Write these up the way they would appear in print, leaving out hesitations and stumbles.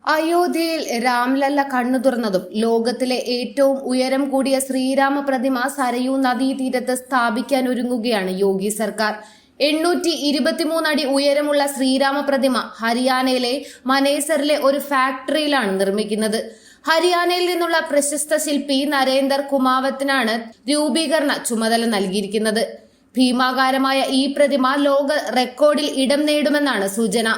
അയോധ്യയിൽ രാംലല്ല കണ്ണു തുറന്നതും ലോകത്തിലെ ഏറ്റവും ഉയരം കൂടിയ ശ്രീരാമ പ്രതിമ സരയൂ നദീതീരത്ത് സ്ഥാപിക്കാൻ ഒരുങ്ങുകയാണ് യോഗി സർക്കാർ. 823 അടി ഉയരമുള്ള ശ്രീരാമ പ്രതിമ ഹരിയാനയിലെ മനേസറിലെ ഒരു ഫാക്ടറിയിലാണ് നിർമ്മിക്കുന്നത്. ഹരിയാനയിൽ നിന്നുള്ള പ്രശസ്ത ശില്പി നരേന്ദർ കുമാവത്തിനാണ് രൂപീകരണ ചുമതല നൽകിയിരിക്കുന്നത്. ഭീമാകാരമായ ഈ പ്രതിമ ലോക റെക്കോർഡിൽ ഇടം നേടുമെന്നാണ് സൂചന.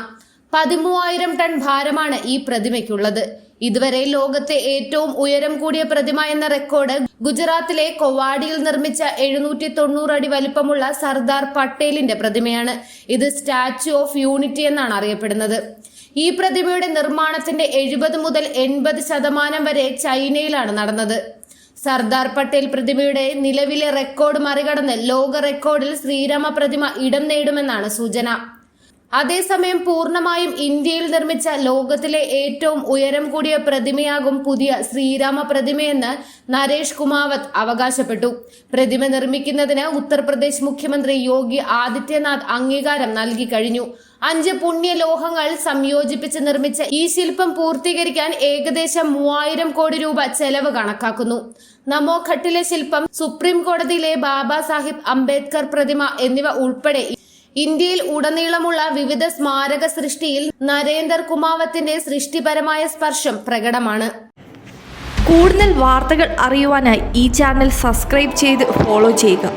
13,000 ടൺ ഭാരമാണ് ഈ പ്രതിമയ്ക്കുള്ളത്. ഇതുവരെ ലോകത്തെ ഏറ്റവും ഉയരം കൂടിയ പ്രതിമ എന്ന റെക്കോർഡ് ഗുജറാത്തിലെ കൊവാഡിയിൽ നിർമ്മിച്ച 790 അടി വലിപ്പമുള്ള സർദാർ പട്ടേലിന്റെ പ്രതിമയാണ്. ഇത് സ്റ്റാച്യു ഓഫ് യൂണിറ്റി എന്നാണ് അറിയപ്പെടുന്നത്. ഈ പ്രതിമയുടെ നിർമ്മാണത്തിന്റെ 70 മുതൽ 80% വരെ ചൈനയിലാണ് നടന്നത്. സർദാർ പട്ടേൽ പ്രതിമയുടെ നിലവിലെ റെക്കോർഡ് മറികടന്ന് ലോക റെക്കോർഡിൽ ശ്രീരാമ പ്രതിമ ഇടം നേടുമെന്നാണ് സൂചന. അതേസമയം പൂർണ്ണമായും ഇന്ത്യയിൽ നിർമ്മിച്ച ലോകത്തിലെ ഏറ്റവും ഉയരം കൂടിയ പ്രതിമയാകും പുതിയ ശ്രീരാമ പ്രതിമയെന്ന് നരേഷ് കുമാവത്ത് അവകാശപ്പെട്ടു. പ്രതിമ നിർമ്മിക്കുന്നതിന് ഉത്തർപ്രദേശ് മുഖ്യമന്ത്രി യോഗി ആദിത്യനാഥ് അംഗീകാരം നൽകി കഴിഞ്ഞു. 5 പുണ്യലോഹങ്ങൾ സംയോജിപ്പിച്ച് നിർമ്മിച്ച ഈ ശില്പം പൂർത്തീകരിക്കാൻ ഏകദേശം 3000 കോടി രൂപ ചെലവ് കണക്കാക്കുന്നു. നമോ ഘട്ടിലെ ശില്പം, സുപ്രീം കോടതിയിലെ ബാബാ സാഹിബ് അംബേദ്കർ പ്രതിമ എന്നിവ ഉൾപ്പെടെ ഇന്ത്യയിൽ ഉടനീളമുള്ള വിവിധ സ്മാരക സൃഷ്ടിയിൽ നരേന്ദർ കുമാവത്തിന്റെ സൃഷ്ടിപരമായ സ്പർശം പ്രകടമാണ്. കൂടുതൽ വാർത്തകൾ അറിയുവാനായി ഈ ചാനൽ സബ്സ്ക്രൈബ് ചെയ്ത് ഫോളോ ചെയ്യുക.